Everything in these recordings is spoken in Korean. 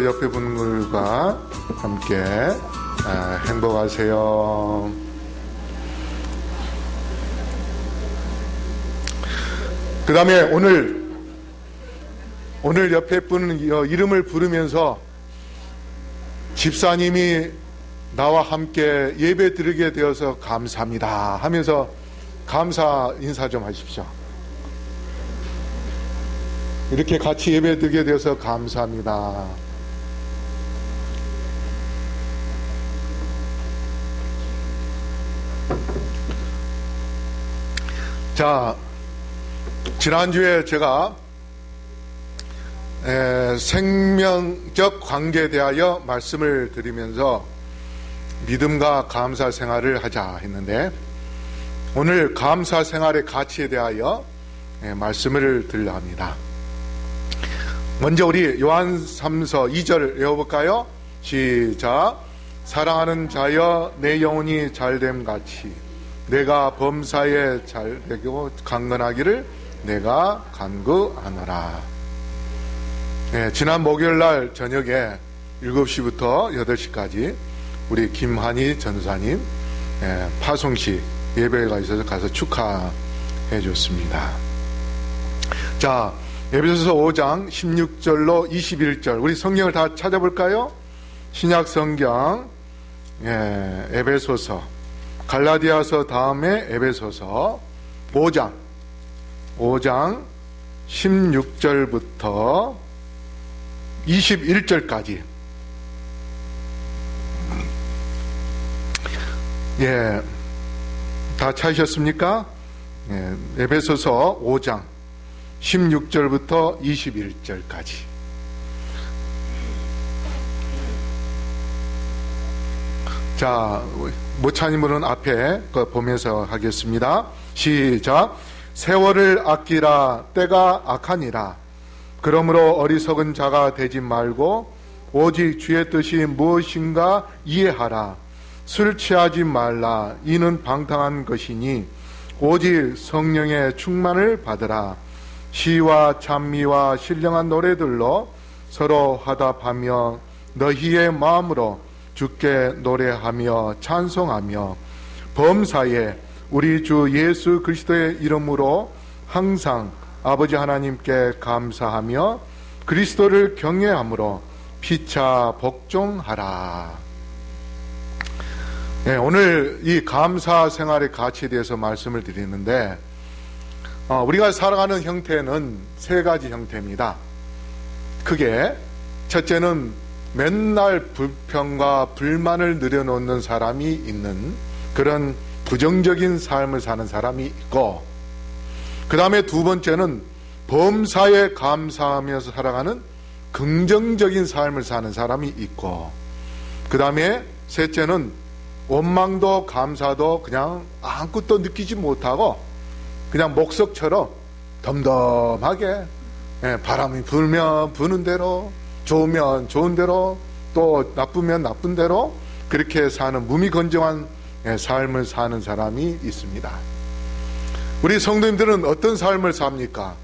옆에 분들과 함께 행복하세요. 그 다음에 오늘 옆에 분 이름을 부르면서 집사님이 나와 함께 예배 드리게 되어서 감사합니다 하면서 감사 인사 좀 하십시오. 이렇게 같이 예배 드리게 되어서 감사합니다. 자, 지난주에 제가 생명적 관계에 대하여 말씀을 드리면서 믿음과 감사 생활을 하자 했는데, 오늘 감사 생활의 가치에 대하여 말씀을 드리려 합니다. 먼저 우리 요한 3서 2절 외워볼까요? 시작. 사랑하는 자여 내 영혼이 잘됨 같이 내가 범사에 잘되고 강건하기를 내가 간구하노라. 지난 목요일날 저녁에 7시부터 8시까지 우리 김한희 전사님 파송식 예배가 있어서 가서 축하해 줬습니다. 자, 에베소서 5장 16절로 21절 우리 성경을 다 찾아볼까요? 신약 성경 에베소서, 갈라디아서 다음에 에베소서 5장 16절부터 21절까지 다 찾으셨습니까? 에베소서 5장 16절부터 21절까지. 자, 못 찾는 분은 앞에 보면서 하겠습니다. 시작. 세월을 아끼라. 때가 악하니라. 그러므로 어리석은 자가 되지 말고 오직 주의 뜻이 무엇인가 이해하라. 술 취하지 말라. 이는 방탕한 것이니 오직 성령의 충만을 받으라. 시와 찬미와 신령한 노래들로 서로 화답하며 너희의 마음으로 주께 노래하며 찬송하며 범사에 우리 주 예수 그리스도의 이름으로 항상 아버지 하나님께 감사하며 그리스도를 경외함으로 피차 복종하라. 오늘 이 감사 생활의 가치에 대해서 말씀을 드리는데, 우리가 살아가는 형태는 세 가지 형태입니다. 크게 첫째는 맨날 불평과 불만을 늘여놓는 사람이 있는 그런 부정적인 삶을 사는 사람이 있고, 그 다음에 두 번째는 범사에 감사하면서 살아가는 긍정적인 삶을 사는 사람이 있고, 그 다음에 셋째는 원망도 감사도 그냥 아무것도 느끼지 못하고 그냥 목석처럼 덤덤하게 바람이 불면 부는 대로, 좋으면 좋은 대로, 또 나쁘면 나쁜 대로 그렇게 사는 무미건조한 삶을 사는 사람이 있습니다. 우리 성도님들은 어떤 삶을 삽니까?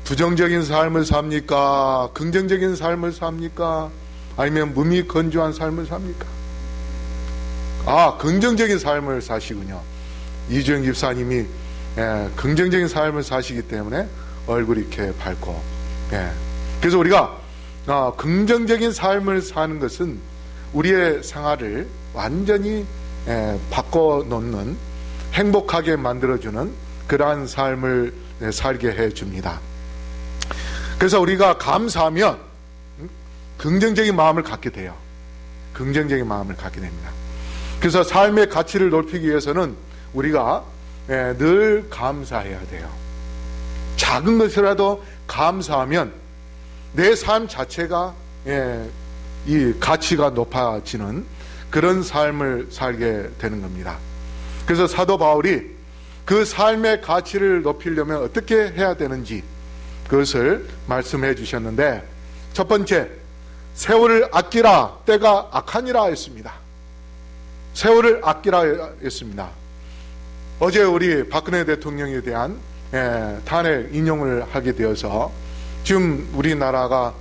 부정적인 삶을 삽니까? 긍정적인 삶을 삽니까? 아니면 무미건조한 삶을 삽니까? 긍정적인 삶을 사시군요. 이주영 집사님이 긍정적인 삶을 사시기 때문에 얼굴이 이렇게 밝고, 그래서 우리가 긍정적인 삶을 사는 것은 우리의 생활을 완전히 바꿔놓는, 행복하게 만들어주는 그러한 삶을 살게 해줍니다. 그래서 우리가 감사하면 긍정적인 마음을 갖게 돼요. 긍정적인 마음을 갖게 됩니다. 그래서 삶의 가치를 높이기 위해서는 우리가 늘 감사해야 돼요. 작은 것이라도 감사하면 내 삶 자체가 이 가치가 높아지는 그런 삶을 살게 되는 겁니다. 그래서 사도 바울이 그 삶의 가치를 높이려면 어떻게 해야 되는지 그것을 말씀해 주셨는데, 첫 번째, 세월을 아끼라. 때가 악하니라 했습니다. 세월을 아끼라 했습니다. 어제 우리 박근혜 대통령에 대한 탄핵 인용을 하게 되어서 지금 우리나라가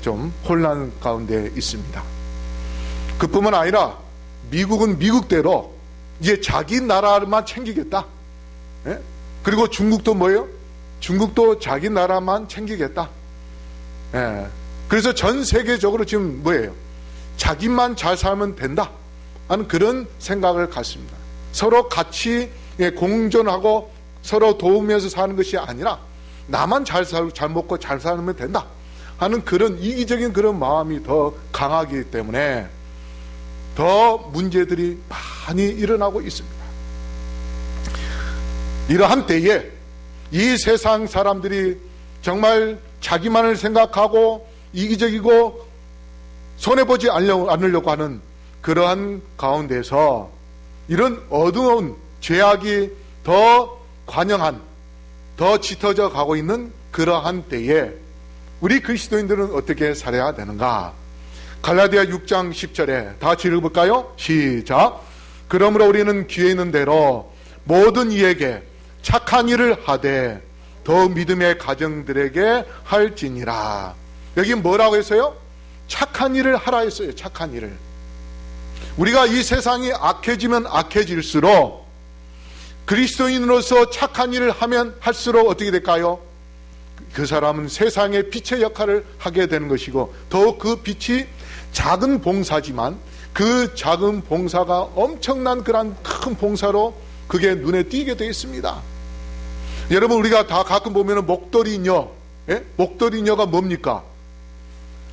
좀 혼란 가운데 있습니다. 그뿐만 아니라 미국은 미국대로 이제 자기 나라만 챙기겠다. 그리고 중국도 뭐예요? 중국도 자기 나라만 챙기겠다. 그래서 전 세계적으로 지금 뭐예요? 자기만 잘 살면 된다 하는 그런 생각을 갖습니다. 서로 같이 공존하고 서로 도우면서 사는 것이 아니라 나만 잘 먹고 잘 살면 된다 하는 그런 이기적인 그런 마음이 더 강하기 때문에 더 문제들이 많이 일어나고 있습니다. 이러한 때에 이 세상 사람들이 정말 자기만을 생각하고 이기적이고 손해보지 않으려고 하는 그러한 가운데서 이런 어두운 죄악이 더 관영한, 더 짙어져 가고 있는 그러한 때에 우리 그리스도인들은 어떻게 살아야 되는가? 갈라디아 6장 10절에 다 같이 읽어볼까요? 시작. 그러므로 우리는 귀에 있는 대로 모든 이에게 착한 일을 하되 더 믿음의 가정들에게 할지니라. 여기 뭐라고 했어요? 착한 일을 하라 했어요. 착한 일을. 우리가 이 세상이 악해지면 악해질수록 그리스도인으로서 착한 일을 하면 할수록 어떻게 될까요? 그 사람은 세상의 빛의 역할을 하게 되는 것이고 더욱 그 빛이 작은 봉사지만 그 작은 봉사가 엄청난 그런 큰 봉사로 그게 눈에 띄게 되어 있습니다. 여러분 우리가 다 가끔 보면 목도리녀, 목도리녀가 뭡니까?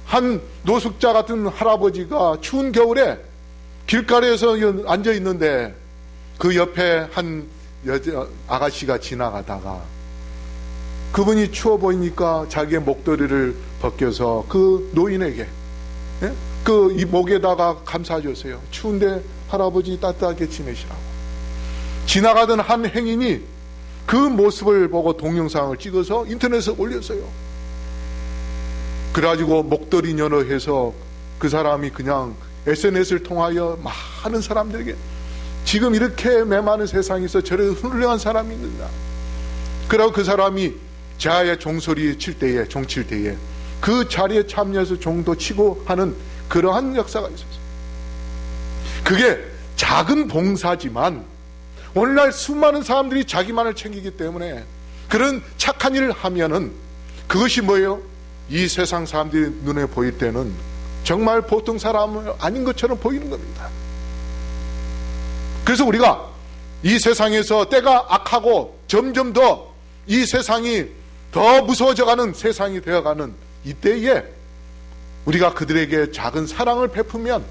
한 노숙자 같은 할아버지가 추운 겨울에 길가에서 앉아 있는데 그 옆에 한 아가씨가 지나가다가 그분이 추워 보이니까 자기의 목도리를 벗겨서 그 노인에게 그 이 목에다가 감싸줬어요. 추운데 할아버지 따뜻하게 지내시라고. 지나가던 한 행인이 그 모습을 보고 동영상을 찍어서 인터넷에 올렸어요. 그래가지고 목도리녀로 해서 그 사람이 그냥 SNS를 통하여 많은 사람들에게 지금 이렇게 메마른 세상에서 저런 훌륭한 사람이 있는다. 그러고 그 사람이 자아의 종소리 칠 때에, 종칠 때에 그 자리에 참여해서 종도 치고 하는 그러한 역사가 있었어요. 그게 작은 봉사지만 오늘날 수많은 사람들이 자기만을 챙기기 때문에 그런 착한 일을 하면은 그것이 뭐예요? 이 세상 사람들이 눈에 보일 때는 정말 보통 사람은 아닌 것처럼 보이는 겁니다. 그래서 우리가 이 세상에서 때가 악하고 점점 더 이 세상이 더 무서워져가는 세상이 되어가는 이때에 우리가 그들에게 작은 사랑을 베푸면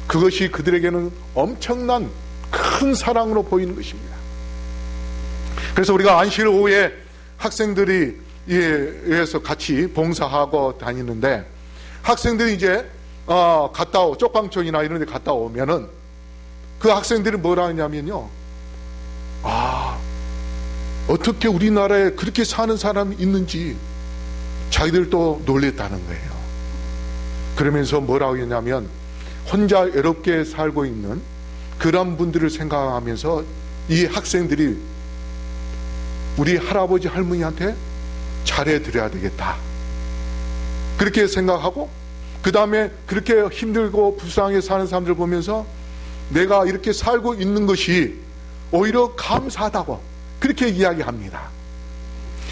그것이 그들에게는 엄청난 큰 사랑으로 보이는 것입니다. 그래서 우리가 안식 오후에 학생들이 의해서 같이 봉사하고 다니는데 학생들이 이제 쪽방촌이나 이런 데 갔다 오면은 그 학생들이 뭐라 하냐면요, 어떻게 우리나라에 그렇게 사는 사람이 있는지 자기들도 놀랬다는 거예요. 그러면서 뭐라고 했냐면 혼자 외롭게 살고 있는 그런 분들을 생각하면서 이 학생들이 우리 할아버지 할머니한테 잘해드려야 되겠다 그렇게 생각하고 그 다음에 그렇게 힘들고 불쌍하게 사는 사람들 보면서 내가 이렇게 살고 있는 것이 오히려 감사하다고 그렇게 이야기합니다.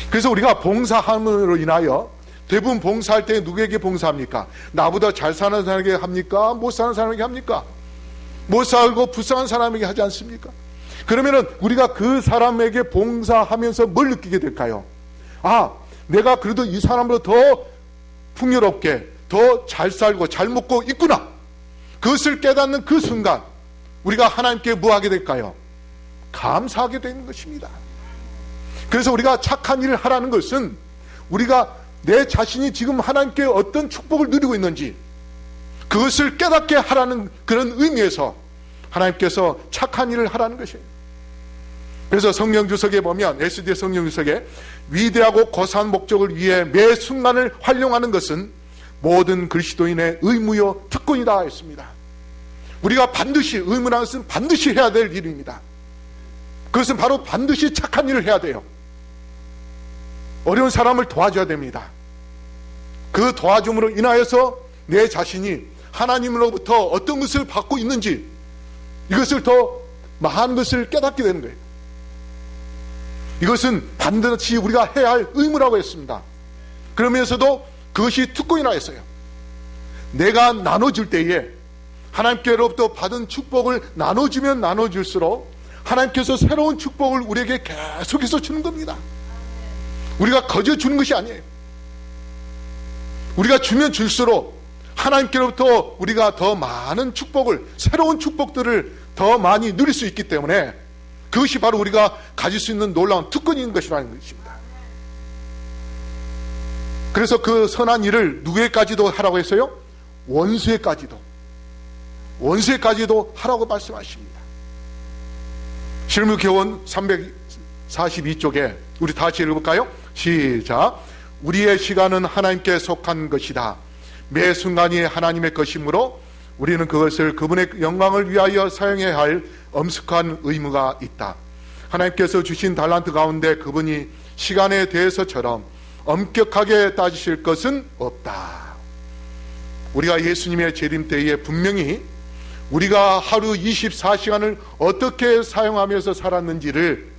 그래서 우리가 봉사함으로 인하여 대부분 봉사할 때 누구에게 봉사합니까? 나보다 잘 사는 사람에게 합니까? 못 사는 사람에게 합니까? 못 살고 불쌍한 사람에게 하지 않습니까? 그러면은 우리가 그 사람에게 봉사하면서 뭘 느끼게 될까요? 내가 그래도 이 사람보다 더 풍요롭게 더 잘 살고 잘 먹고 있구나. 그것을 깨닫는 그 순간 우리가 하나님께 뭐 하게 될까요? 감사하게 되는 것입니다. 그래서 우리가 착한 일을 하라는 것은 우리가 내 자신이 지금 하나님께 어떤 축복을 누리고 있는지 그것을 깨닫게 하라는 그런 의미에서 하나님께서 착한 일을 하라는 것이에요. 그래서 성령주석에 보면 SD 성령주석에 위대하고 고사한 목적을 위해 매 순간을 활용하는 것은 모든 그리스도인의 의무요 특권이다 했습니다. 우리가 반드시 의무라는 것은 반드시 해야 될 일입니다. 그것은 바로 반드시 착한 일을 해야 돼요. 어려운 사람을 도와줘야 됩니다. 그 도와줌으로 인하여서 내 자신이 하나님으로부터 어떤 것을 받고 있는지, 이것을 더 많은 것을 깨닫게 되는 거예요. 이것은 반드시 우리가 해야 할 의무라고 했습니다. 그러면서도 그것이 특권이라 했어요. 내가 나눠줄 때에 하나님께로부터 받은 축복을 나눠주면 나눠줄수록 하나님께서 새로운 축복을 우리에게 계속해서 주는 겁니다. 우리가 거저 주는 것이 아니에요. 우리가 주면 줄수록 하나님께로부터 우리가 더 많은 축복을, 새로운 축복들을 더 많이 누릴 수 있기 때문에 그것이 바로 우리가 가질 수 있는 놀라운 특권인 것이라는 것입니다. 그래서 그 선한 일을 누구에까지도 하라고 했어요? 원수에까지도 하라고 말씀하십니다. 실무교원 342쪽에 우리 다시 읽어볼까요? 시작. 우리의 시간은 하나님께 속한 것이다. 매 순간이 하나님의 것이므로 우리는 그것을 그분의 영광을 위하여 사용해야 할 엄숙한 의무가 있다. 하나님께서 주신 달란트 가운데 그분이 시간에 대해서처럼 엄격하게 따지실 것은 없다. 우리가 예수님의 재림 때에 분명히 우리가 하루 24시간을 어떻게 사용하면서 살았는지를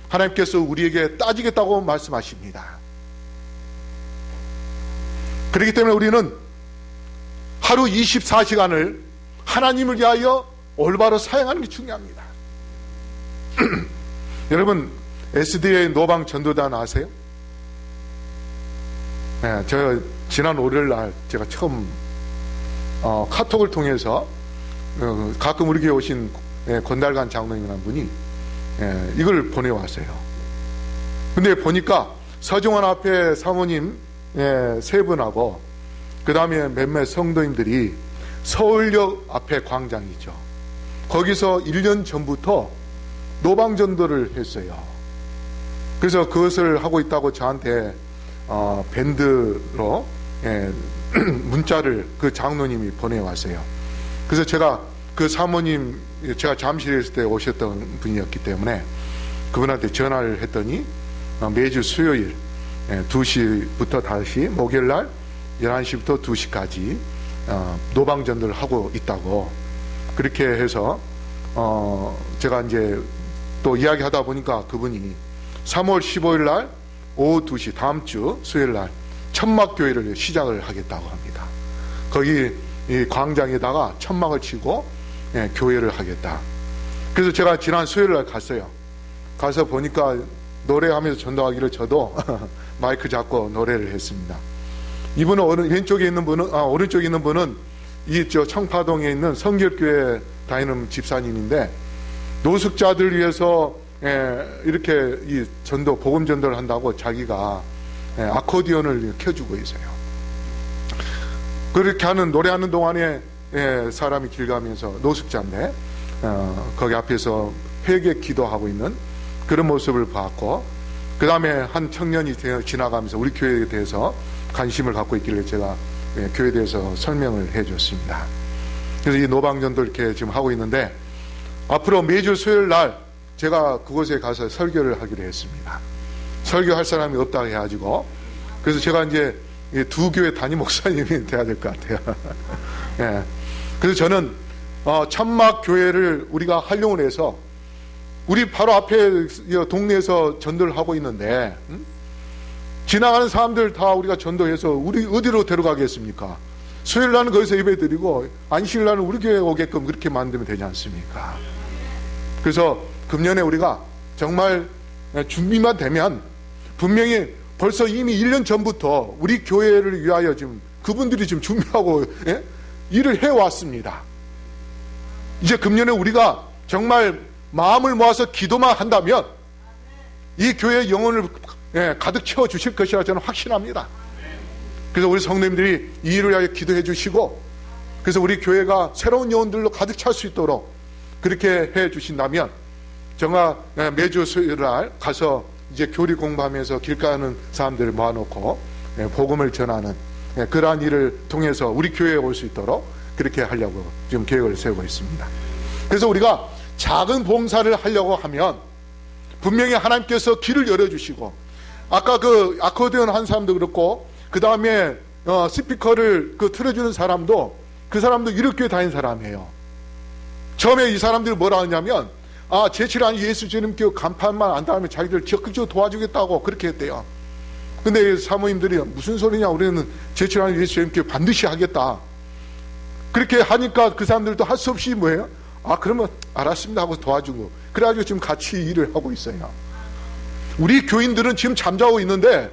하나님께서 우리에게 따지겠다고 말씀하십니다. 그렇기 때문에 우리는 하루 24시간을 하나님을 위하여 올바로 사용하는 게 중요합니다. 여러분, SDA 노방 전도단 아세요? 네, 저 지난 월요일 날 제가 처음 카톡을 통해서 가끔 우리 교회 오신 권달관 장로님이라는 분이 이걸 보내왔어요. 근데 보니까 서정원 앞에 사모님 세 분하고 그 다음에 몇몇 성도님들이 서울역 앞에 광장이죠. 거기서 1년 전부터 노방전도를 했어요. 그래서 그것을 하고 있다고 저한테 밴드로 문자를 그 장로님이 보내왔어요. 그래서 제가 그 사모님, 제가 잠실에 있을 때 오셨던 분이었기 때문에 그분한테 전화를 했더니 매주 수요일 2시부터 다시 목요일날 11시부터 2시까지 노방전도를 하고 있다고, 그렇게 해서 제가 이제 또 이야기하다 보니까 그분이 3월 15일날 오후 2시 다음 주 수요일날 천막교회를 시작을 하겠다고 합니다. 거기 이 광장에다가 천막을 치고 교회를 하겠다. 그래서 제가 지난 수요일날 갔어요. 가서 보니까 노래하면서 전도하기를 저도 마이크 잡고 노래를 했습니다. 이분은 왼쪽에 있는 분은 오른쪽에 있는 분은 저 청파동에 있는 성결교회 다니는 집사님인데, 노숙자들 위해서 이렇게 이 전도 복음 전도를 한다고 자기가 아코디언을 켜주고 있어요. 그렇게 하는 노래하는 동안에 사람이 길 가면서 노숙자인데 거기 앞에서 회개 기도하고 있는 그런 모습을 봤고, 그 다음에 한 청년이 지나가면서 우리 교회에 대해서 관심을 갖고 있길래 제가 교회에 대해서 설명을 해줬습니다. 그래서 이 노방전도 이렇게 지금 하고 있는데, 앞으로 매주 수요일 날 제가 그곳에 가서 설교를 하기로 했습니다. 설교할 사람이 없다 해가지고, 그래서 제가 이제 두 교회 담임 목사님이 돼야 될 것 같아요. 예. 그래서 저는 천막 교회를 우리가 활용을 해서 우리 바로 앞에 동네에서 전도를 하고 있는데, 지나가는 사람들 다 우리가 전도해서 우리 어디로 데려가겠습니까? 수요일 날은 거기서 예배 드리고 안식일 날은 우리 교회에 오게끔 그렇게 만들면 되지 않습니까? 그래서 금년에 우리가 정말 준비만 되면 분명히 벌써 이미 1년 전부터 우리 교회를 위하여 지금 그분들이 지금 준비하고 일을 해왔습니다. 이제 금년에 우리가 정말 마음을 모아서 기도만 한다면 이 교회의 영혼을 가득 채워주실 것이라 저는 확신합니다. 그래서 우리 성도님들이 이 일을 위하여 기도해 주시고, 그래서 우리 교회가 새로운 영혼들로 가득 찰 수 있도록 그렇게 해 주신다면 정말 매주 수요일 날 가서 이제 교리 공부하면서 길가에 하는 사람들을 모아놓고 복음을 전하는 그러한 일을 통해서 우리 교회에 올 수 있도록 그렇게 하려고 지금 계획을 세우고 있습니다. 그래서 우리가 작은 봉사를 하려고 하면 분명히 하나님께서 길을 열어주시고, 아까 그 아코디언 한 사람도 그렇고 그 다음에 스피커를 틀어주는 사람도 그 사람도 유력교회 다닌 사람이에요. 처음에 이 사람들이 뭐라 하냐면 제칠한 예수님께 간판만 안 닿으면 자기들 적극적으로 도와주겠다고 그렇게 했대요. 근데 사모님들이 무슨 소리냐, 우리는 제칠한 예수님께 반드시 하겠다 그렇게 하니까 그 사람들도 할 수 없이 뭐예요? 그러면 알았습니다 하고 도와주고, 그래가지고 지금 같이 일을 하고 있어요. 우리 교인들은 지금 잠자고 있는데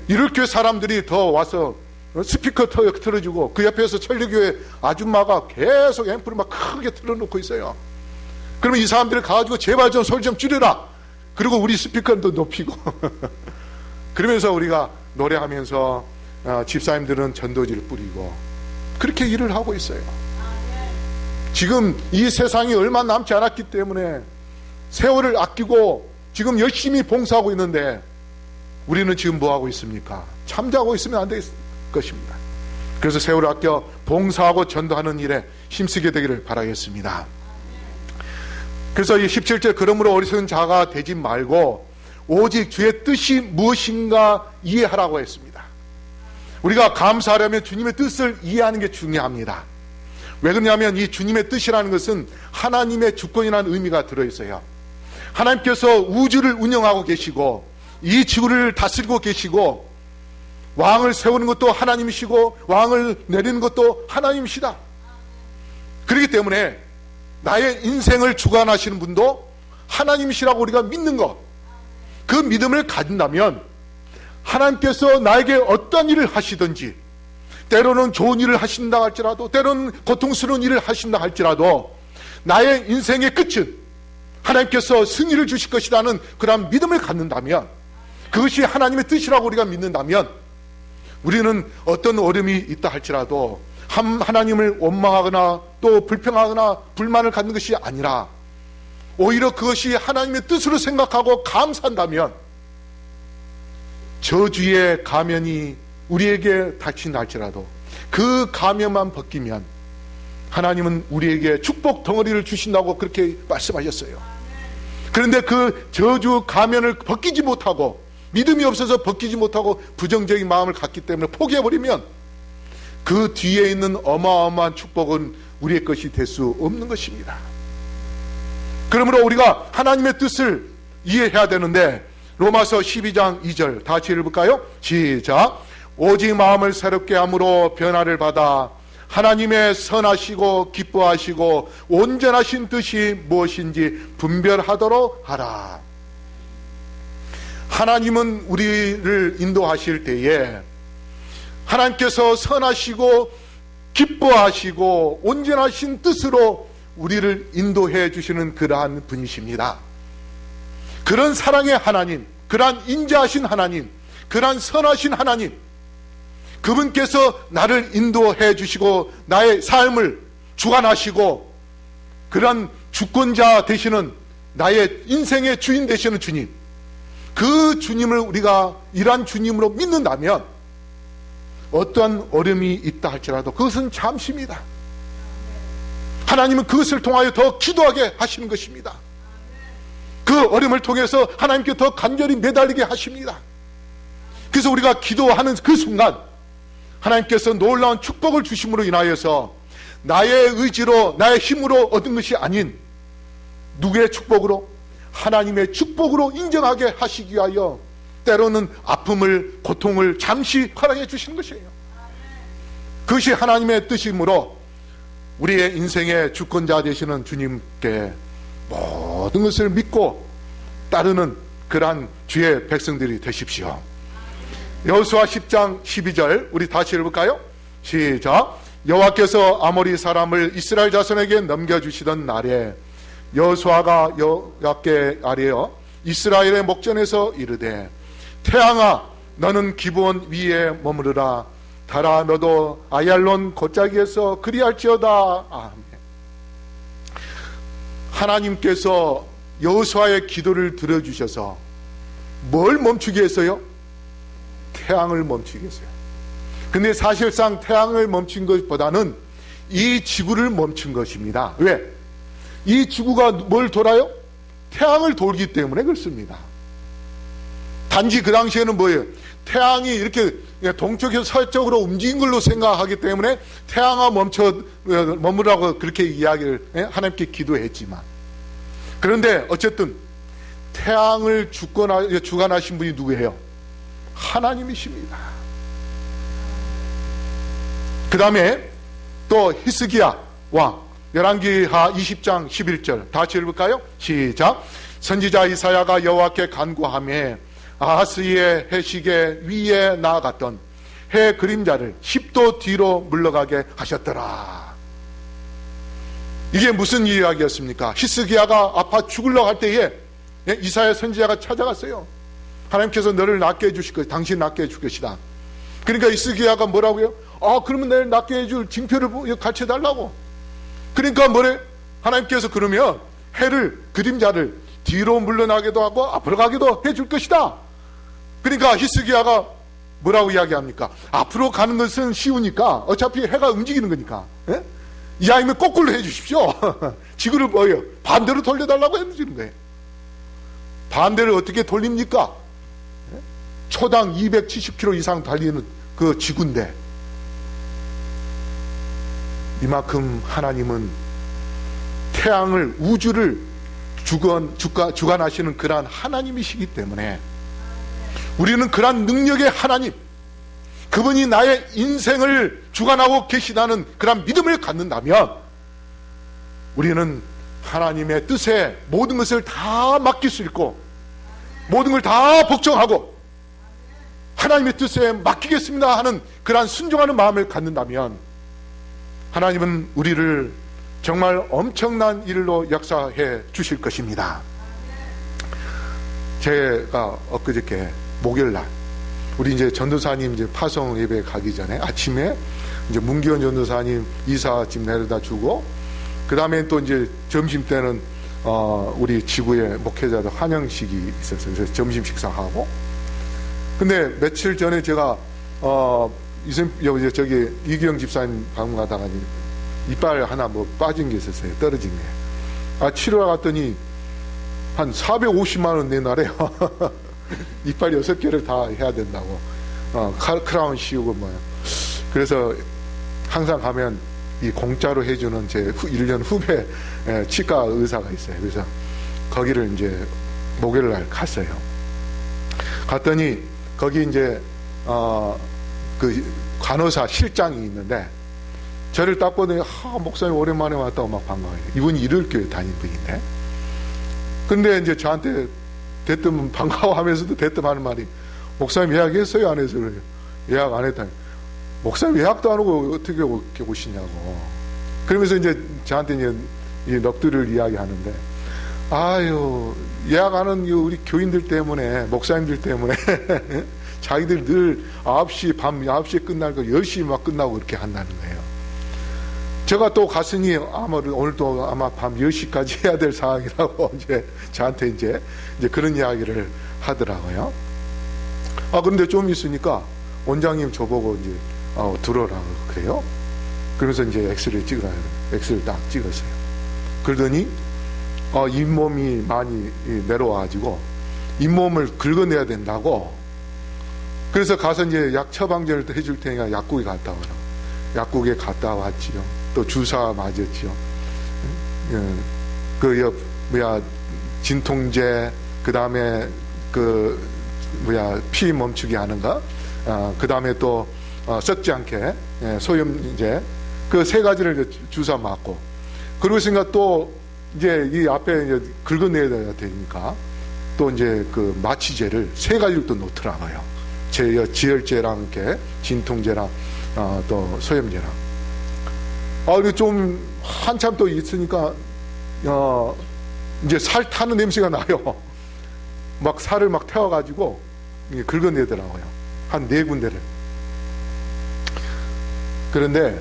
유력교회 사람들이 더 와서 스피커 틀어주고, 그 옆에서 천리교회 아줌마가 계속 앰프를 막 크게 틀어놓고 있어요. 그러면 이 사람들이 가가지고 제발 좀 소리 좀 줄여라. 그리고 우리 스피커도 높이고 그러면서 우리가 노래하면서 집사님들은 전도지를 뿌리고 그렇게 일을 하고 있어요. 지금 이 세상이 얼마 남지 않았기 때문에 세월을 아끼고 지금 열심히 봉사하고 있는데 우리는 지금 뭐하고 있습니까? 잠자고 있으면 안 될 것입니다. 그래서 세월을 아껴 봉사하고 전도하는 일에 힘쓰게 되기를 바라겠습니다. 그래서 이 17절, 그러므로 어리석은 자가 되지 말고 오직 주의 뜻이 무엇인가 이해하라고 했습니다. 우리가 감사하려면 주님의 뜻을 이해하는 게 중요합니다. 왜 그러냐면 이 주님의 뜻이라는 것은 하나님의 주권이라는 의미가 들어있어요. 하나님께서 우주를 운영하고 계시고 이 지구를 다스리고 계시고 왕을 세우는 것도 하나님이시고 왕을 내리는 것도 하나님이시다. 그렇기 때문에 나의 인생을 주관하시는 분도 하나님이시라고 우리가 믿는 것, 그 믿음을 가진다면 하나님께서 나에게 어떤 일을 하시든지, 때로는 좋은 일을 하신다 할지라도 때로는 고통스러운 일을 하신다 할지라도 나의 인생의 끝은 하나님께서 승리를 주실 것이라는 그런 믿음을 갖는다면, 그것이 하나님의 뜻이라고 우리가 믿는다면, 우리는 어떤 어려움이 있다 할지라도 하나님을 원망하거나 또 불평하거나 불만을 갖는 것이 아니라 오히려 그것이 하나님의 뜻으로 생각하고 감사한다면, 저주의 가면이 우리에게 닥친다 할지라도 그 가면만 벗기면 하나님은 우리에게 축복 덩어리를 주신다고 그렇게 말씀하셨어요. 그런데 그 저주 가면을 벗기지 못하고, 믿음이 없어서 벗기지 못하고 부정적인 마음을 갖기 때문에 포기해버리면 그 뒤에 있는 어마어마한 축복은 우리의 것이 될 수 없는 것입니다. 그러므로 우리가 하나님의 뜻을 이해해야 되는데, 로마서 12장 2절 다 같이 읽어볼까요? 시작. 오직 마음을 새롭게 함으로 변화를 받아 하나님의 선하시고 기뻐하시고 온전하신 뜻이 무엇인지 분별하도록 하라. 하나님은 우리를 인도하실 때에 하나님께서 선하시고 기뻐하시고 온전하신 뜻으로 우리를 인도해 주시는 그러한 분이십니다. 그런 사랑의 하나님, 그러한 인자하신 하나님, 그러한 선하신 하나님, 그분께서 나를 인도해 주시고 나의 삶을 주관하시고 그러한 주권자 되시는, 나의 인생의 주인 되시는 주님, 그 주님을 우리가 이러한 주님으로 믿는다면 어떠한 어려움이 있다 할지라도 그것은 잠시입니다. 하나님은 그것을 통하여 더 기도하게 하시는 것입니다. 그 어려움을 통해서 하나님께 더 간절히 매달리게 하십니다. 그래서 우리가 기도하는 그 순간 하나님께서 놀라운 축복을 주심으로 인하여서 나의 의지로 나의 힘으로 얻은 것이 아닌 누구의 축복으로? 하나님의 축복으로 인정하게 하시기 위하여 때로는 아픔을, 고통을 잠시 허락해 주시는 것이에요. 그것이 하나님의 뜻이므로 우리의 인생의 주권자 되시는 주님께 모든 것을 믿고 따르는 그러한 주의 백성들이 되십시오. 여호수아 10장 12절 우리 다시 읽어볼까요? 시작. 여호와께서 아모리 사람을 이스라엘 자손에게 넘겨주시던 날에 여호수아가 여호와께 아뢰어 이스라엘의 목전에서 이르되 태양아 너는 기브온 위에 머무르라. 달아 너도 아얄론 골짜기에서 그리할지어다. 아멘. 하나님께서 여호수아의 기도를 들어주셔서 뭘 멈추게 했어요? 태양을 멈추게 했어요. 근데 사실상 태양을 멈춘 것보다는 이 지구를 멈춘 것입니다. 왜? 이 지구가 뭘 돌아요? 태양을 돌기 때문에 그렇습니다. 단지 그 당시에는 뭐예요? 태양이 이렇게 동쪽에서 서쪽으로 움직인 걸로 생각하기 때문에 태양아 머무라고 그렇게 이야기를 하나님께 기도했지만, 그런데 어쨌든 태양을 주관하신 분이 누구예요? 하나님이십니다. 그 다음에 또 히스기야 왕, 열왕기하 20장 11절 다 같이 읽을까요? 시작. 선지자 이사야가 여호와께 간구하며 아하스의 해시계 위에 나아갔던 해 그림자를 10도 뒤로 물러가게 하셨더라. 이게 무슨 이야기였습니까? 히스기야가 아파 죽으려고 할 때에 이사야 선지자가 찾아갔어요. 하나님께서 너를 낫게 해주실 것이다. 당신 낫게 해줄 것이다. 그러니까 히스기야가 뭐라고요? 그러면 내를 낫게 해줄 징표를 가르쳐달라고. 그러니까 뭐래? 하나님께서 그러면 해를, 그림자를 뒤로 물러나게도 하고 앞으로 가기도 해줄 것이다. 그러니까 히스기야가 뭐라고 이야기합니까? 앞으로 가는 것은 쉬우니까 어차피 해가 움직이는 거니까 이왕이면 거꾸로 해주십시오. 지구를 뭐예요? 반대로 돌려달라고 해주는 거예요. 반대를 어떻게 돌립니까? 초당 270km 이상 달리는 그 지구인데, 이만큼 하나님은 태양을, 우주를 주관하시는 그러한 하나님이시기 때문에 우리는 그러한 능력의 하나님, 그분이 나의 인생을 주관하고 계시다는 그러한 믿음을 갖는다면 우리는 하나님의 뜻에 모든 것을 다 맡길 수 있고 모든 걸 다 복종하고 하나님의 뜻에 맡기겠습니다 하는 그러한 순종하는 마음을 갖는다면 하나님은 우리를 정말 엄청난 일로 역사해 주실 것입니다. 제가 엊그저께 목요일날 우리 이제 전도사님 이제 파송 예배 가기 전에 아침에 이제 문기원 전도사님 이사짐 내려다 주고, 그 다음에 또 이제 점심 때는 우리 지구의 목회자들 환영식이 있었어요. 그래서 점심 식사하고. 근데 며칠 전에 제가 저기 이기영 집사님 방문 가다가 이빨 하나 뭐 빠진 게 있었어요. 떨어진 게. 치료하러 갔더니 한 450만 원 내놔래요. 이빨 6개를 다 해야 된다고. 크라운 씌우고 뭐야. 그래서 항상 가면 이 공짜로 해주는 제 1년 후배 치과 의사가 있어요. 그래서 거기를 이제 목요일 날 갔어요. 갔더니 거기 이제 그 간호사 실장이 있는데 저를 딱 보더니 목사님 오랜만에 왔다고 막 반가워요. 이분이 이를교회 다닌 분인데, 근데 이제 저한테 대뜸 반가워하면서도 대뜸 하는 말이, 목사님 예약했어요 안 해서 그래요. 예약 안 했다니. 목사님 예약도 안 하고 어떻게 이렇게 오시냐고. 그러면서 이제 저한테 이제 이 넋두리를 이야기하는데, 아유 예약 안 한 우리 교인들 때문에, 목사님들 때문에 자기들 늘 9시 밤 9시에 끝날 거 10시 막 끝나고 그렇게 한다는 거예요. 제가 또 갔으니 아마 오늘도 아마 밤 10시까지 해야 될 상황이라고 이제 저한테 이제 그런 이야기를 하더라고요. 그런데 좀 있으니까 원장님 저보고 이제 들어오라고 그래요. 그러면서 이제 엑스레이 찍으라고, 엑스레이 딱 찍었어요. 그러더니 잇몸이 많이 내려와가지고 잇몸을 긁어내야 된다고. 그래서 가서 이제 약 처방전을 해줄 테니까 약국에 갔다 오라고. 약국에 갔다 왔지요. 또 주사 맞았지요. 진통제, 그 다음에 피 멈추게 하는 거, 그 다음에 또 썩지 않게 소염제, 그 3가지를 주사 맞고, 그러고 있으니까 또 이제 이 앞에 이제 긁어내야 되니까 또 이제 그 마취제를 3가지를 또 놓더라고요. 지혈제랑 이렇게 진통제랑 또 소염제랑. 좀 한참 또 있으니까 이제 살 타는 냄새가 나요. 막 살을 막 태워가지고 긁어내더라고요. 한 4군데를. 그런데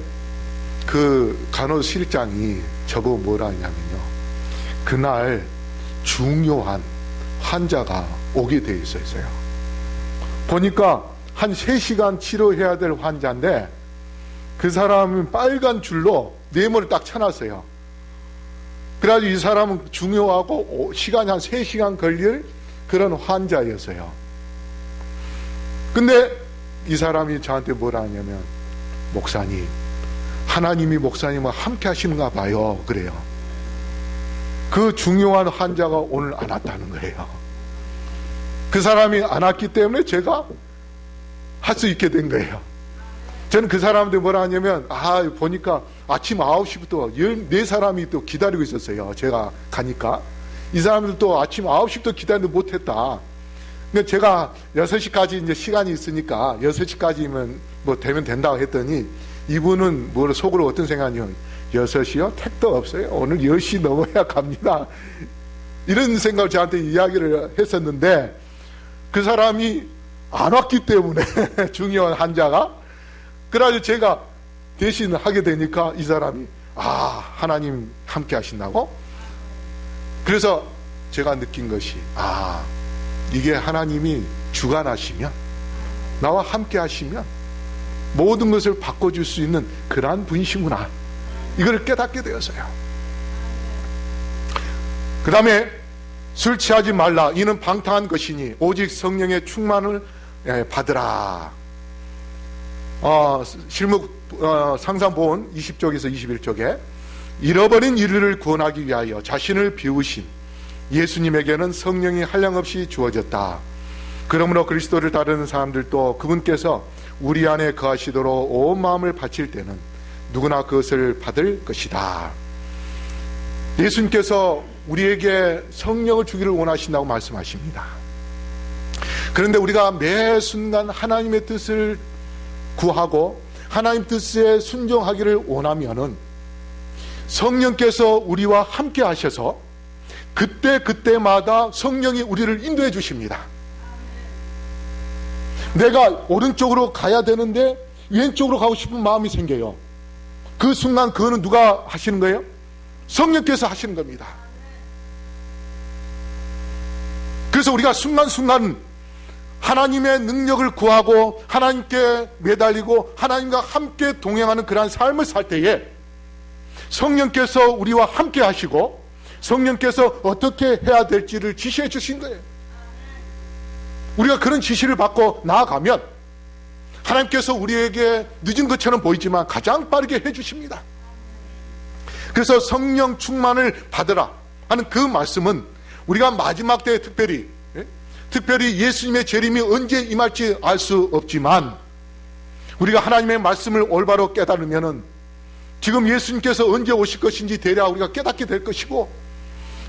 그 간호실장이 저보고 뭐라 하냐면요, 그날 중요한 환자가 오게 돼 있었어요. 보니까 한 3시간 치료해야 될 환자인데 그 사람은 빨간 줄로 네모를 딱 쳐놨어요. 그래가지고 이 사람은 중요하고 시간이 한 3시간 걸릴 그런 환자였어요. 근데 이 사람이 저한테 뭐라 하냐면, 목사님, 하나님이 목사님과 함께 하시는가 봐요. 그래요. 그 중요한 환자가 오늘 안 왔다는 거예요. 그 사람이 안 왔기 때문에 제가 할 수 있게 된 거예요. 저는 그 사람들 뭐라 하냐면, 보니까 아침 9시부터 14사람이 또 기다리고 있었어요. 제가 가니까. 이 사람들 또 아침 9시부터 기다리는데 못했다. 근데 제가 6시까지 이제 시간이 있으니까 6시까지면 뭐 되면 된다고 했더니, 이분은 뭐 속으로 어떤 생각이요? 6시요? 택도 없어요. 오늘 10시 넘어야 갑니다. 이런 생각을 저한테 이야기를 했었는데, 그 사람이 안 왔기 때문에 중요한 환자가, 그래가지고 제가 대신 하게 되니까 이 사람이 하나님 함께 하신다고? 그래서 제가 느낀 것이, 이게 하나님이 주관하시면, 나와 함께 하시면 모든 것을 바꿔줄 수 있는 그러한 분이시구나, 이걸 깨닫게 되었어요. 그 다음에 술 취하지 말라, 이는 방탕한 것이니 오직 성령의 충만을 받으라. 상상보온 20쪽에서 21쪽에 잃어버린 이를 구원하기 위하여 자신을 비우신 예수님에게는 성령이 한량없이 주어졌다. 그러므로 그리스도를 따르는 사람들도 그분께서 우리 안에 거하시도록 온 마음을 바칠 때는 누구나 그것을 받을 것이다. 예수님께서 우리에게 성령을 주기를 원하신다고 말씀하십니다. 그런데 우리가 매 순간 하나님의 뜻을 구하고 하나님 뜻에 순종하기를 원하면은 성령께서 우리와 함께 하셔서 그때마다 성령이 우리를 인도해 주십니다. 내가 오른쪽으로 가야 되는데 왼쪽으로 가고 싶은 마음이 생겨요. 그 순간 그거는 누가 하시는 거예요? 성령께서 하시는 겁니다. 그래서 우리가 순간순간 하나님의 능력을 구하고 하나님께 매달리고 하나님과 함께 동행하는 그러한 삶을 살 때에 성령께서 우리와 함께 하시고 성령께서 어떻게 해야 될지를 지시해 주신 거예요. 우리가 그런 지시를 받고 나아가면 하나님께서 우리에게 늦은 것처럼 보이지만 가장 빠르게 해주십니다. 그래서 성령 충만을 받으라 하는 그 말씀은 우리가 마지막 때에 특별히 예수님의 재림이 언제 임할지 알 수 없지만 우리가 하나님의 말씀을 올바로 깨달으면은 지금 예수님께서 언제 오실 것인지 대략 우리가 깨닫게 될 것이고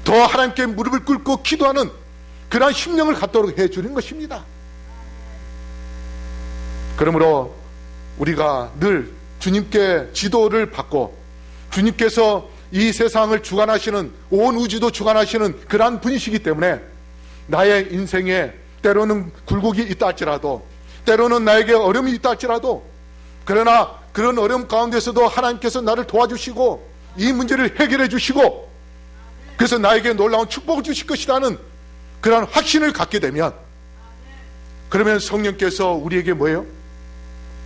더 하나님께 무릎을 꿇고 기도하는 그러한 심령을 갖도록 해주는 것입니다. 그러므로 우리가 늘 주님께 지도를 받고 주님께서 이 세상을 주관하시는, 온 우주도 주관하시는 그러한 분이시기 때문에 나의 인생에 때로는 굴곡이 있다 할지라도, 때로는 나에게 어려움이 있다 할지라도, 그러나 그런 어려움 가운데서도 하나님께서 나를 도와주시고 이 문제를 해결해 주시고 그래서 나에게 놀라운 축복을 주실 것이라는 그런 확신을 갖게 되면, 그러면 성령께서 우리에게 뭐예요?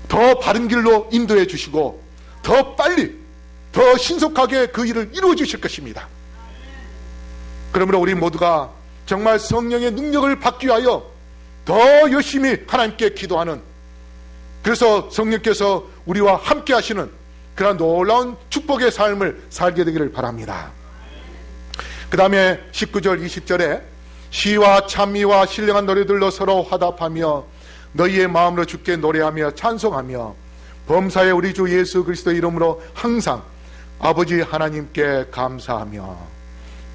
더 바른 길로 인도해 주시고 더 빨리, 더 신속하게 그 일을 이루어 주실 것입니다. 그러므로 우리 모두가 정말 성령의 능력을 받기 위하여 더 열심히 하나님께 기도하는, 그래서 성령께서 우리와 함께 하시는 그런 놀라운 축복의 삶을 살게 되기를 바랍니다. 그 다음에 19절 20절에 시와 찬미와 신령한 노래들로 서로 화답하며 너희의 마음으로 주께 노래하며 찬송하며 범사의 우리 주 예수 그리스도 이름으로 항상 아버지 하나님께 감사하며.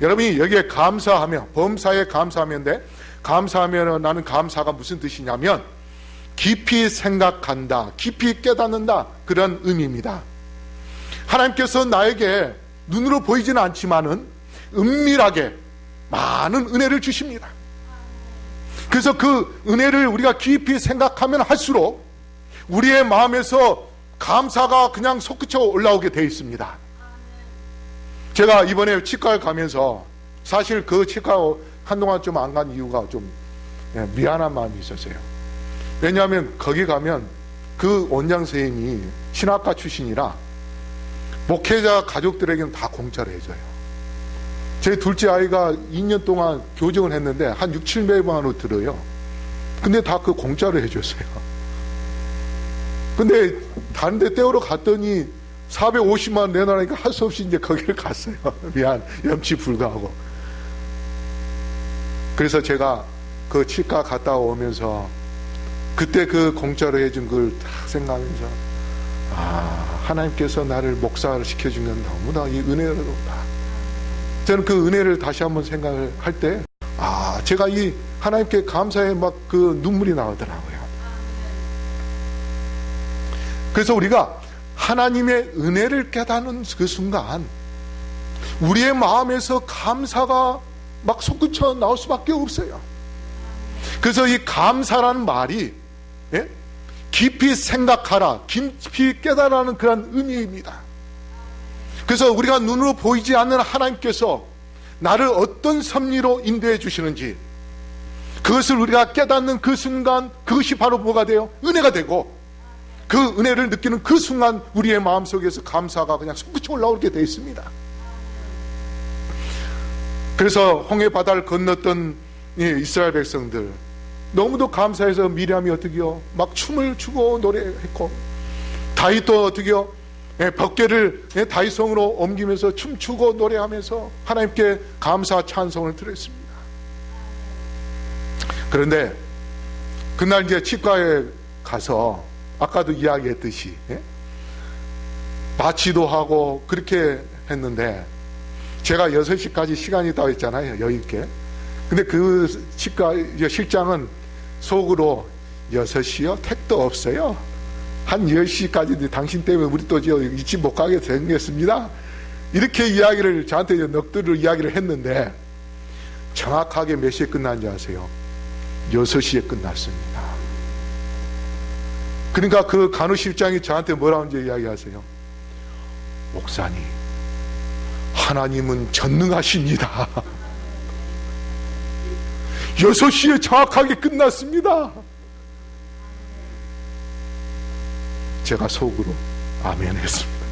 여러분이 여기에 감사하며, 범사에 감사하면데, 감사하면 나는 감사가 무슨 뜻이냐면 깊이 생각한다, 깊이 깨닫는다, 그런 의미입니다. 하나님께서 나에게 눈으로 보이지는 않지만은 은밀하게 많은 은혜를 주십니다. 그래서 그 은혜를 우리가 깊이 생각하면 할수록 우리의 마음에서 감사가 그냥 솟구쳐 올라오게 되어 있습니다. 제가 이번에 치과에 가면서 사실 그 치과 한동안 좀 안 간 이유가 좀 미안한 마음이 있었어요. 왜냐하면 거기 가면 그 원장 선생님이 신학과 출신이라 목회자 가족들에게는 다 공짜로 해줘요. 제 둘째 아이가 2년 동안 교정을 했는데 한 6, 700만 원으로 들어요. 근데 다 그 공짜로 해줬어요. 근데 다른 데 떼우러 갔더니 450만 원 내놔라니까 할 수 없이 이제 거기를 갔어요. 미안, 염치 불구하고. 그래서 제가 그 치과 갔다 오면서 그때 그 공짜로 해준 걸 딱 생각하면서, 하나님께서 나를 목사를 시켜준 건 너무나 이 은혜롭다. 저는 그 은혜를 다시 한번 생각을 할 때, 제가 이 하나님께 감사에 막 그 눈물이 나오더라고요. 그래서 우리가 하나님의 은혜를 깨닫는 그 순간 우리의 마음에서 감사가 막 솟구쳐 나올 수밖에 없어요. 그래서 이 감사라는 말이 깊이 생각하라, 깊이 깨달으라는 그런 의미입니다. 그래서 우리가 눈으로 보이지 않는 하나님께서 나를 어떤 섭리로 인도해 주시는지 그것을 우리가 깨닫는 그 순간, 그것이 바로 뭐가 돼요? 은혜가 되고, 그 은혜를 느끼는 그 순간 우리의 마음속에서 감사가 그냥 솟구쳐 올라오게 되어 있습니다. 그래서 홍해 바다를 건넜던 이스라엘 백성들 너무도 감사해서 미리암이 어떻게요? 막 춤을 추고 노래했고, 다윗도 어떻게요? 법궤를 다윗성으로 옮기면서 춤추고 노래하면서 하나님께 감사 찬송을 드렸습니다. 그런데 그날 이제 치과에 가서 아까도 이야기했듯이 마취도 하고 그렇게 했는데, 제가 6시까지 시간이 있다고 했잖아요, 여유있게. 근데 그 치과 실장은 속으로 6시요? 택도 없어요. 한 10시까지 당신 때문에 우리 또 이 집 못 가게 생겼습니다. 이렇게 이야기를 저한테 넋두리로 이야기를 했는데, 정확하게 몇 시에 끝난지 아세요? 6시에 끝났습니다. 그러니까 그 간호실장이 저한테 뭐라고 이제 이야기하세요? 목사님, 하나님은 전능하십니다. 6시에 정확하게 끝났습니다. 제가 속으로 아멘 했습니다.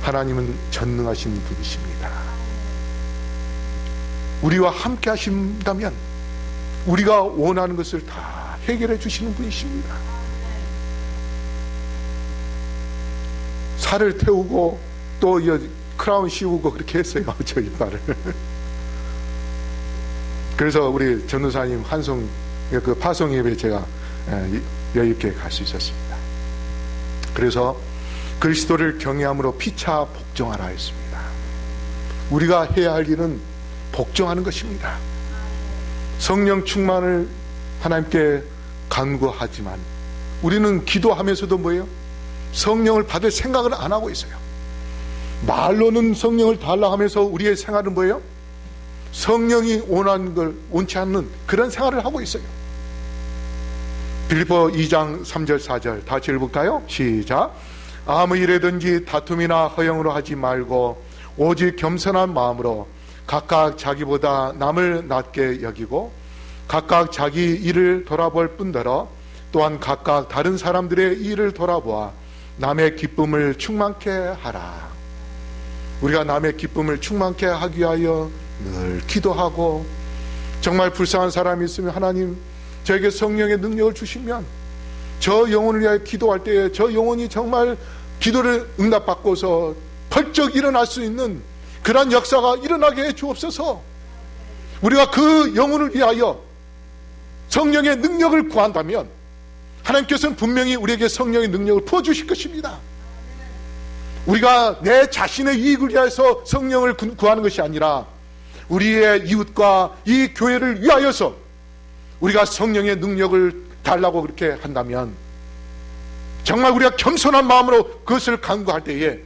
하나님은 전능하신 분이십니다. 우리와 함께 하신다면 우리가 원하는 것을 다 해결해 주시는 분이십니다. 살을 태우고 또 크라운 씌우고 그렇게 했어요, 저 이빨을. 그래서 우리 전도사님 환송 그 파송 예배에 제가 여유 있게 갈 수 있었습니다. 그래서 그리스도를 경외함으로 피차 복종하라 했습니다. 우리가 해야 할 일은 복종하는 것입니다. 성령 충만을 하나님께 간구하지만 우리는 기도하면서도 뭐예요? 성령을 받을 생각을 안 하고 있어요. 말로는 성령을 달라 하면서 우리의 생활은 뭐예요? 성령이 원하는 걸 원치 않는 그런 생활을 하고 있어요. 빌립보 2장 3절 4절 다 같이 읽을까요? 시작. 아무 일에든지 다툼이나 허영으로 하지 말고 오직 겸손한 마음으로 각각 자기보다 남을 낮게 여기고 각각 자기 일을 돌아볼 뿐더러 또한 각각 다른 사람들의 일을 돌아보아 남의 기쁨을 충만케 하라. 우리가 남의 기쁨을 충만케 하기 위하여 늘 기도하고, 정말 불쌍한 사람이 있으면 하나님 저에게 성령의 능력을 주시면 저 영혼을 위하여 기도할 때에 저 영혼이 정말 기도를 응답받고서 펄쩍 일어날 수 있는 그러한 역사가 일어나게 해 주옵소서. 우리가 그 영혼을 위하여 성령의 능력을 구한다면 하나님께서는 분명히 우리에게 성령의 능력을 부어주실 것입니다. 우리가 내 자신의 이익을 위해서 성령을 구하는 것이 아니라 우리의 이웃과 이 교회를 위하여서 우리가 성령의 능력을 달라고 그렇게 한다면, 정말 우리가 겸손한 마음으로 그것을 간구할 때에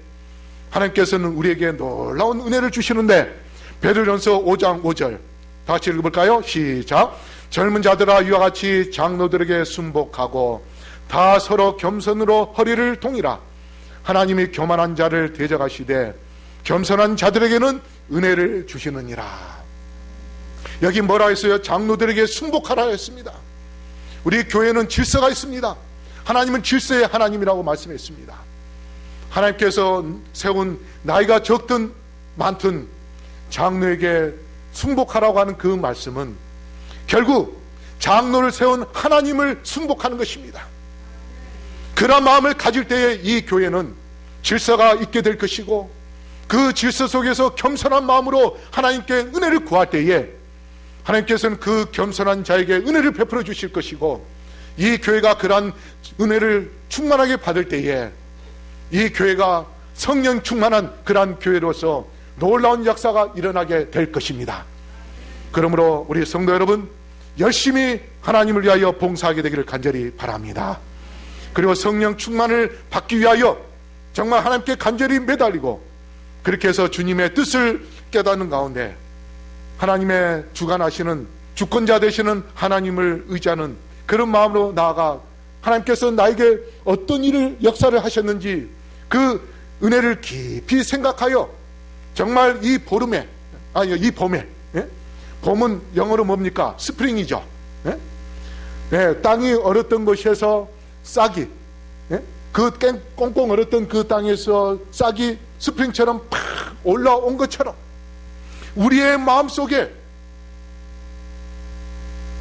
하나님께서는 우리에게 놀라운 은혜를 주시는데, 베드로전서 5장 5절 다 같이 읽어볼까요? 시작. 젊은 자들아 이와 같이 장로들에게 순복하고 다 서로 겸손으로 허리를 동이라. 하나님이 교만한 자를 대적하시되 겸손한 자들에게는 은혜를 주시느니라. 여기 뭐라 했어요? 장로들에게 순복하라 했습니다. 우리 교회는 질서가 있습니다. 하나님은 질서의 하나님이라고 말씀했습니다. 하나님께서 세운 나이가 적든 많든 장로에게 순복하라고 하는 그 말씀은 결국 장로를 세운 하나님을 순복하는 것입니다. 그런 마음을 가질 때에 이 교회는 질서가 있게 될 것이고, 그 질서 속에서 겸손한 마음으로 하나님께 은혜를 구할 때에 하나님께서는 그 겸손한 자에게 은혜를 베풀어 주실 것이고, 이 교회가 그러한 은혜를 충만하게 받을 때에 이 교회가 성령 충만한 그러한 교회로서 놀라운 역사가 일어나게 될 것입니다. 그러므로 우리 성도 여러분, 열심히 하나님을 위하여 봉사하게 되기를 간절히 바랍니다. 그리고 성령 충만을 받기 위하여 정말 하나님께 간절히 매달리고, 그렇게 해서 주님의 뜻을 깨닫는 가운데 하나님의 주관하시는 주권자 되시는 하나님을 의지하는 그런 마음으로 나아가 하나님께서 나에게 어떤 일을 역사를 하셨는지 그 은혜를 깊이 생각하여 정말 이 보름에, 이 봄에, 봄은 영어로 뭡니까? 스프링이죠. 땅이 얼었던 곳에서 싹이, 그 꽁꽁 얼었던 그 땅에서 싹이 스프링처럼 팍 올라온 것처럼 우리의 마음속에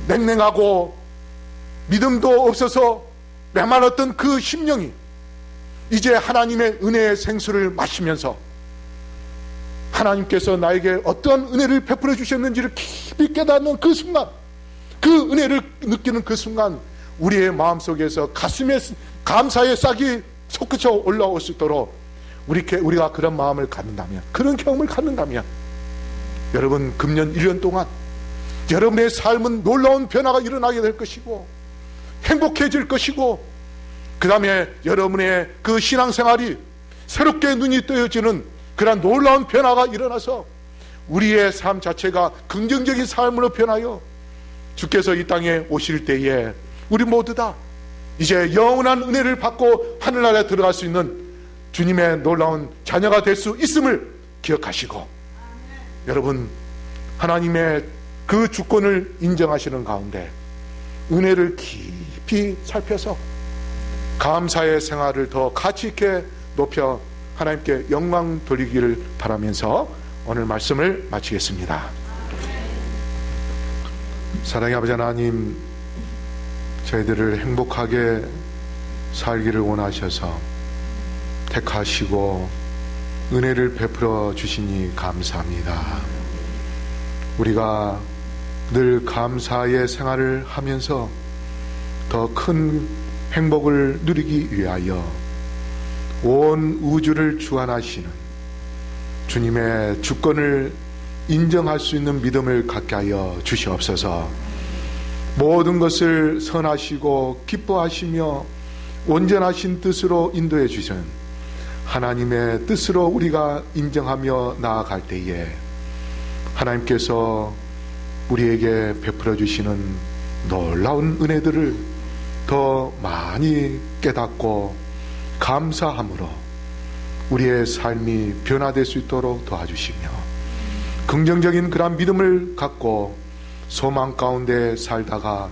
냉랭하고 믿음도 없어서 메말랐던 그 심령이 이제 하나님의 은혜의 생수를 마시면서 하나님께서 나에게 어떠한 은혜를 베풀어 주셨는지를 깊이 깨닫는 그 순간, 그 은혜를 느끼는 그 순간 우리의 마음속에서 가슴에 감사의 싹이 솟구쳐 올라올 수 있도록 우리가 그런 마음을 갖는다면, 그런 경험을 갖는다면 여러분, 금년 1년 동안 여러분의 삶은 놀라운 변화가 일어나게 될 것이고 행복해질 것이고, 그 다음에 여러분의 그 신앙생활이 새롭게 눈이 뜨여지는 그런 놀라운 변화가 일어나서 우리의 삶 자체가 긍정적인 삶으로 변하여 주께서 이 땅에 오실 때에 우리 모두 다 이제 영원한 은혜를 받고 하늘나라에 들어갈 수 있는 주님의 놀라운 자녀가 될 수 있음을 기억하시고, 여러분, 하나님의 그 주권을 인정하시는 가운데 은혜를 깊이 살펴서 감사의 생활을 더 가치 있게 높여 하나님께 영광 돌리기를 바라면서 오늘 말씀을 마치겠습니다. 사랑의 아버지 하나님, 저희들을 행복하게 살기를 원하셔서 택하시고 은혜를 베풀어 주시니 감사합니다. 우리가 늘 감사의 생활을 하면서 더 큰 행복을 누리기 위하여 온 우주를 주관하시는 주님의 주권을 인정할 수 있는 믿음을 갖게 하여 주시옵소서. 모든 것을 선하시고 기뻐하시며 온전하신 뜻으로 인도해 주신 하나님의 뜻으로 우리가 인정하며 나아갈 때에 하나님께서 우리에게 베풀어 주시는 놀라운 은혜들을 더 많이 깨닫고 감사함으로 우리의 삶이 변화될 수 있도록 도와주시며, 긍정적인 그런 믿음을 갖고 소망 가운데 살다가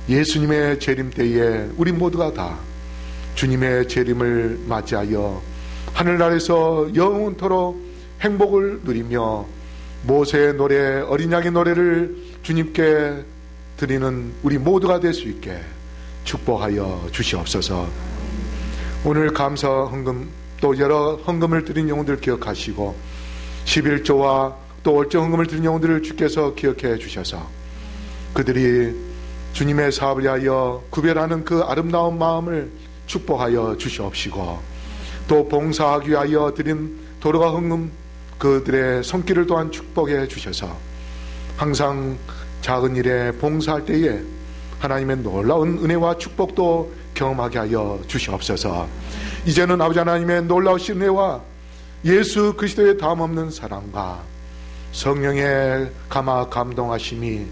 예수님의 재림 때에 우리 모두가 다 주님의 재림을 맞이하여 하늘나라에서 영원토록 행복을 누리며 모세의 노래, 어린 양의 노래를 주님께 드리는 우리 모두가 될 수 있게 축복하여 주시옵소서. 오늘 감사 헌금, 또 여러 헌금을 드린 영혼들 기억하시고 11조와 또 월정 헌금을 드린 영혼들을 주께서 기억해 주셔서 그들이 주님의 사업을 위하여 구별하는 그 아름다운 마음을 축복하여 주시옵시고, 또 봉사하기 위하여 드린 도로가 헌금 그들의 손길을 또한 축복해 주셔서 항상 작은 일에 봉사할 때에 하나님의 놀라운 은혜와 축복도 경험하게 하여 주시옵소서. 이제는 아버지 하나님의 놀라우신 은혜와 예수 그리스도의 다음없는 사랑과 성령의 감화 감동하심이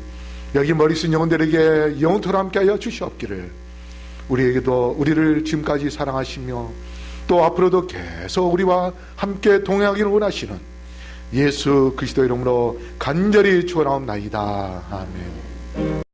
여기 머리 쓴 영혼들에게 영원토록 함께 하여 주시옵기를, 우리에게도 우리를 지금까지 사랑하시며 또 앞으로도 계속 우리와 함께 동행하기를 원하시는 예수 그리스도 이름으로 간절히 축원하옵나이다. 아멘.